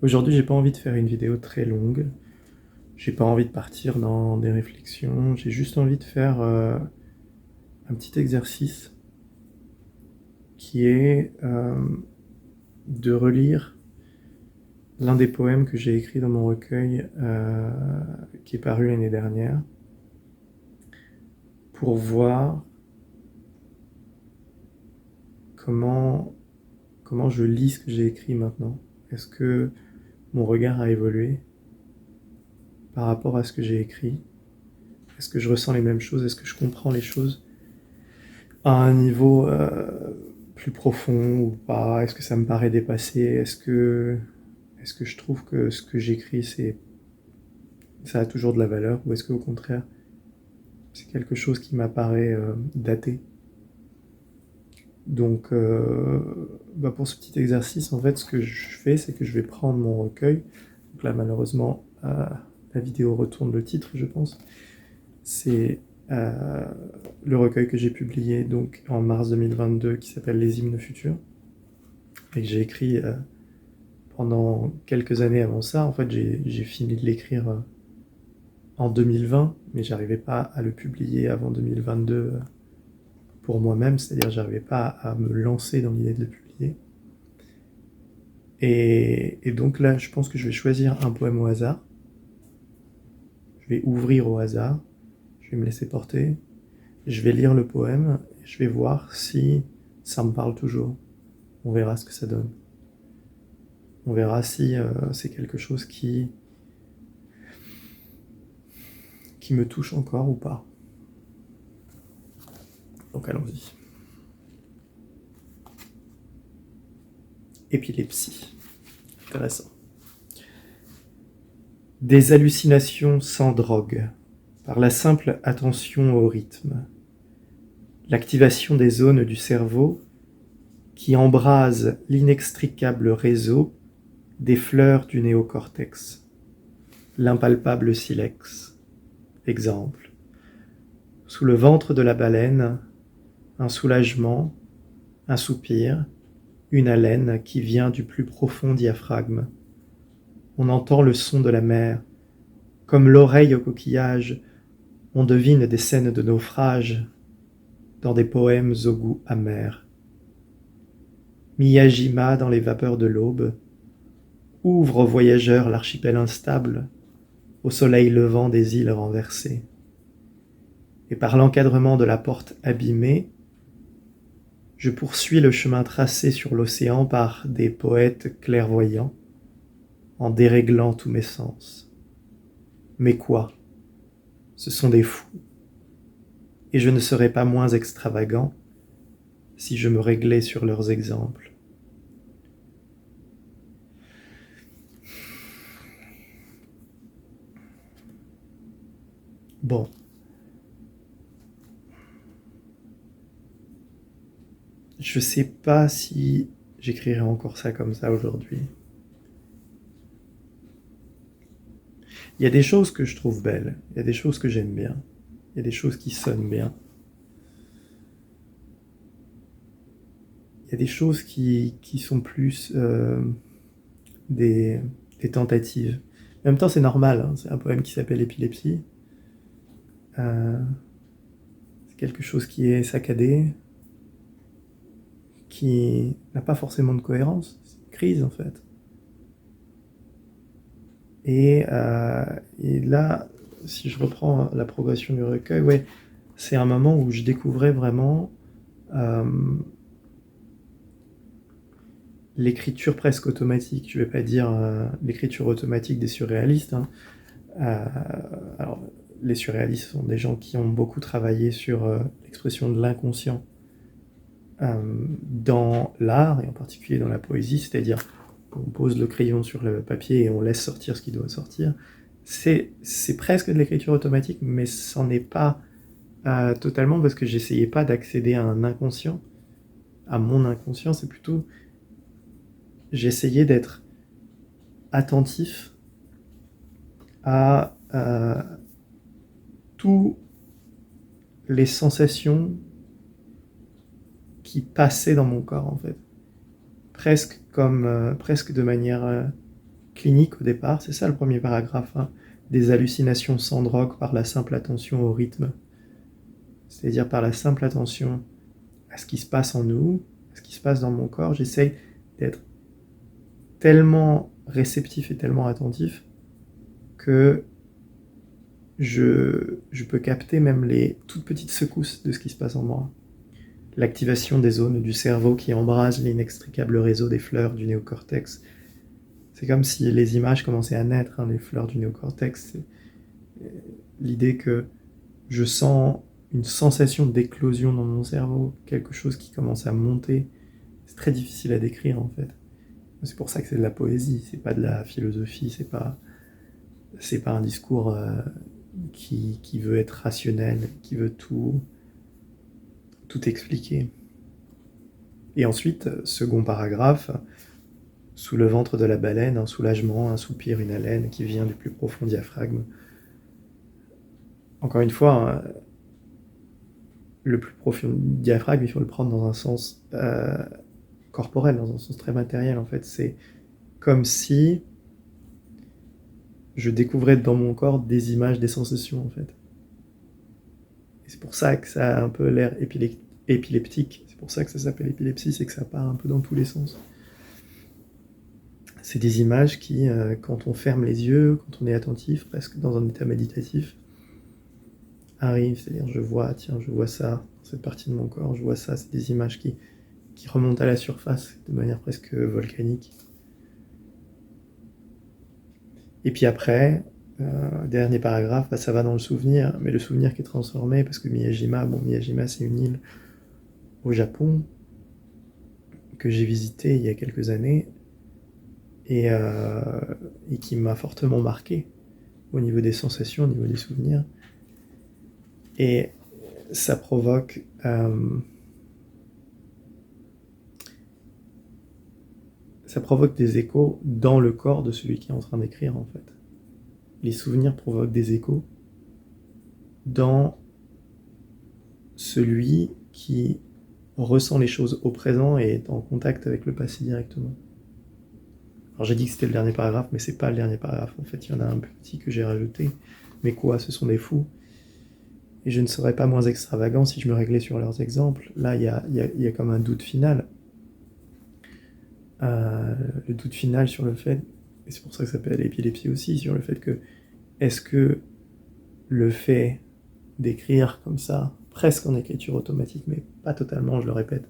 Aujourd'hui, j'ai pas envie de faire une vidéo très longue. J'ai pas envie de partir dans des réflexions. J'ai juste envie de faire un petit exercice qui est de relire l'un des poèmes que j'ai écrit dans mon recueil qui est paru l'année dernière pour voir comment je lis ce que j'ai écrit maintenant. Est-ce que mon regard a évolué par rapport à ce que j'ai écrit? Est-ce que je ressens les mêmes choses? Est-ce que je comprends les choses à un niveau plus profond ou pas? Est-ce que ça me paraît dépassé? Est-ce que je trouve que ce que j'écris, ça a toujours de la valeur? Ou est-ce qu'au contraire, c'est quelque chose qui m'apparaît daté? Donc, pour ce petit exercice, en fait, ce que je fais, c'est que je vais prendre mon recueil. Donc là, malheureusement, la vidéo retourne le titre, je pense. C'est le recueil que j'ai publié donc en mars 2022 qui s'appelle Les hymnes futurs et que j'ai écrit pendant quelques années avant ça. En fait, j'ai fini de l'écrire en 2020, mais j'arrivais pas à le publier avant 2022 pour moi-même, c'est-à-dire j'arrivais pas à me lancer dans l'idée de le publier. Et donc là, je pense que je vais choisir un poème au hasard. Je vais ouvrir au hasard. Je vais me laisser porter. Je vais lire le poème. Et je vais voir si ça me parle toujours. On verra ce que ça donne. On verra si c'est quelque chose qui me touche encore ou pas. Donc allons-y. Épilepsie. Intéressant. Des hallucinations sans drogue, par la simple attention au rythme. L'activation des zones du cerveau qui embrasent l'inextricable réseau des fleurs du néocortex. L'impalpable silex. Exemple. Sous le ventre de la baleine, un soulagement, un soupir, une haleine qui vient du plus profond diaphragme. On entend le son de la mer. Comme l'oreille au coquillage, on devine des scènes de naufrage dans des poèmes au goût amer. Miyajima dans les vapeurs de l'aube ouvre aux voyageurs l'archipel instable, au soleil levant des îles renversées. Et par l'encadrement de la porte abîmée, je poursuis le chemin tracé sur l'océan par des poètes clairvoyants, en déréglant tous mes sens. Mais quoi? Ce sont des fous. Et je ne serais pas moins extravagant si je me réglais sur leurs exemples. Bon. Je sais pas si j'écrirai encore ça comme ça aujourd'hui. Il y a des choses que je trouve belles, il y a des choses que j'aime bien, il y a des choses qui sonnent bien. Il y a des choses qui sont plus des tentatives. En même temps, c'est normal, hein, c'est un poème qui s'appelle Épilepsie. C'est quelque chose qui est saccadé, qui n'a pas forcément de cohérence, c'est une crise en fait. Et là, si je reprends la progression du recueil, ouais, c'est un moment où je découvrais vraiment l'écriture presque automatique. Je ne vais pas dire l'écriture automatique des surréalistes. Hein. Alors, les surréalistes sont des gens qui ont beaucoup travaillé sur l'expression de l'inconscient dans l'art, et en particulier dans la poésie, c'est-à-dire on pose le crayon sur le papier et on laisse sortir ce qui doit sortir. C'est presque de l'écriture automatique, mais c'en est pas totalement, parce que j'essayais pas d'accéder à un inconscient, à mon inconscient, c'est plutôt j'essayais d'être attentif à toutes les sensations qui passaient dans mon corps en fait, presque de manière clinique au départ, c'est ça le premier paragraphe, hein, des hallucinations sans drogue par la simple attention au rythme, c'est-à-dire par la simple attention à ce qui se passe en nous, à ce qui se passe dans mon corps, j'essaye d'être tellement réceptif et tellement attentif que je peux capter même les toutes petites secousses de ce qui se passe en moi. L'activation des zones du cerveau qui embrasent l'inextricable réseau des fleurs du néocortex. C'est comme si les images commençaient à naître, hein, les fleurs du néocortex. C'est l'idée que je sens une sensation d'éclosion dans mon cerveau, quelque chose qui commence à monter. C'est très difficile à décrire en fait. C'est pour ça que c'est de la poésie, c'est pas de la philosophie, c'est pas un discours qui veut être rationnel, qui veut tout expliquer. Et ensuite, second paragraphe, sous le ventre de la baleine, un soulagement, un soupir, une haleine qui vient du plus profond diaphragme. Encore une fois, le plus profond diaphragme, il faut le prendre dans un sens corporel, dans un sens très matériel en fait. C'est comme si je découvrais dans mon corps des images, des sensations en fait. Et c'est pour ça que ça a un peu l'air épileptique. C'est pour ça que ça s'appelle épilepsie, c'est que ça part un peu dans tous les sens. C'est des images qui, quand on ferme les yeux, quand on est attentif, presque dans un état méditatif, arrivent. C'est-à-dire, je vois ça, dans cette partie de mon corps, je vois ça. C'est des images qui remontent à la surface de manière presque volcanique. Et puis après, dernier paragraphe, ça va dans le souvenir, mais le souvenir qui est transformé, parce que Miyajima, c'est une île au Japon que j'ai visitée il y a quelques années et qui m'a fortement marqué au niveau des sensations, au niveau des souvenirs. Et ça provoque des échos dans le corps de celui qui est en train d'écrire en fait. Les souvenirs provoquent des échos dans celui qui ressent les choses au présent et est en contact avec le passé directement. Alors j'ai dit que c'était le dernier paragraphe, mais c'est pas le dernier paragraphe. En fait, il y en a un petit que j'ai rajouté. Mais quoi, ce sont des fous. Et je ne serais pas moins extravagant si je me réglais sur leurs exemples. Là, il y a comme un doute final. Le doute final sur le fait, et c'est pour ça que ça s'appelle l'épilepsie aussi, sur le fait que est-ce que le fait d'écrire comme ça, presque en écriture automatique, mais pas totalement, je le répète,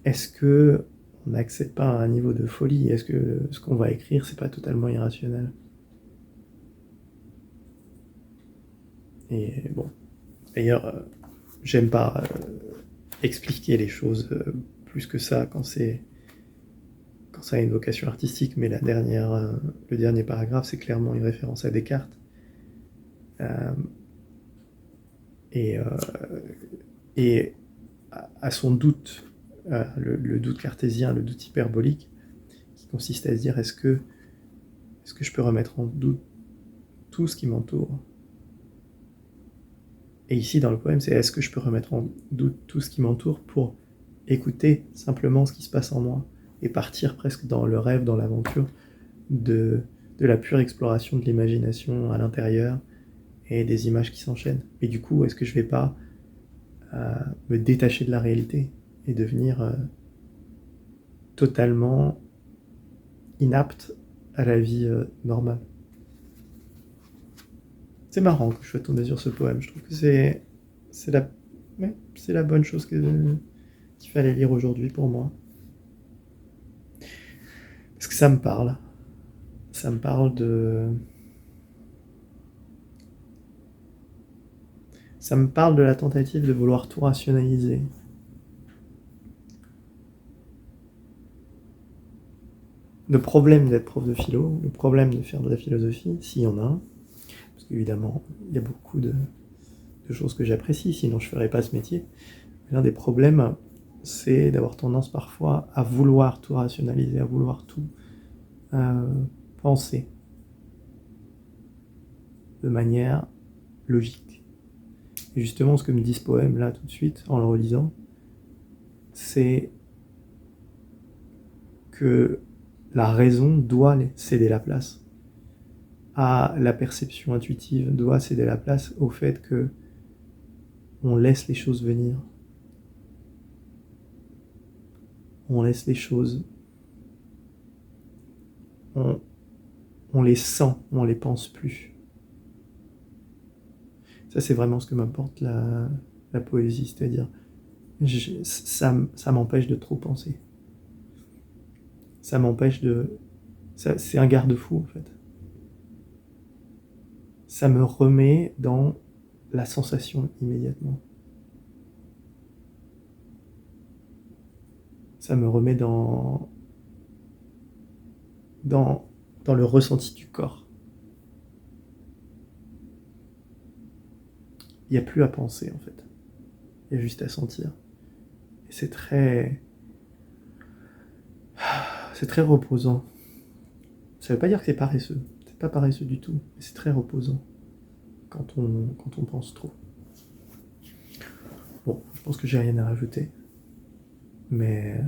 est-ce que on n'accède pas à un niveau de folie? Est-ce que ce qu'on va écrire, c'est pas totalement irrationnel? Et bon, d'ailleurs, j'aime pas expliquer les choses plus que ça quand ça a une vocation artistique, mais le dernier paragraphe, c'est clairement une référence à Descartes. Et à son doute, le doute cartésien, le doute hyperbolique, qui consiste à se dire est-ce que je peux remettre en doute tout ce qui m'entoure? Et ici, dans le poème, c'est est-ce que je peux remettre en doute tout ce qui m'entoure pour écouter simplement ce qui se passe en moi et partir presque dans le rêve, dans l'aventure de la pure exploration de l'imagination à l'intérieur et des images qui s'enchaînent. Et du coup, est-ce que je vais pas me détacher de la réalité et devenir totalement inapte à la vie normale? C'est marrant que je sois tombé sur ce poème. Je trouve que c'est la bonne chose qu'il fallait lire aujourd'hui pour moi. Parce que ça me parle. Ça me parle de la tentative de vouloir tout rationaliser. Le problème d'être prof de philo, le problème de faire de la philosophie, s'il y en a un, parce qu'évidemment, il y a beaucoup de choses que j'apprécie, sinon je ne ferais pas ce métier. L'un des problèmes, c'est d'avoir tendance parfois à vouloir tout rationaliser, à vouloir tout penser de manière logique. Et justement, ce que me dit ce poème là tout de suite, en le relisant, c'est que la raison doit céder la place à la perception intuitive, doit céder la place au fait que on laisse les choses venir. On laisse les choses, on les sent, on les pense plus. Ça, c'est vraiment ce que m'apporte la poésie, c'est-à-dire ça m'empêche de trop penser. Ça m'empêche de... c'est un garde-fou, en fait. Ça me remet dans la sensation immédiatement. Ça me remet dans le ressenti du corps. Il n'y a plus à penser, en fait. Il y a juste à sentir. Et c'est très reposant. Ça veut pas dire que c'est paresseux. C'est pas paresseux du tout. Mais c'est très reposant quand on pense trop. Bon, je pense que j'ai rien à rajouter. Mais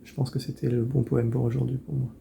je pense que c'était le bon poème pour aujourd'hui pour moi.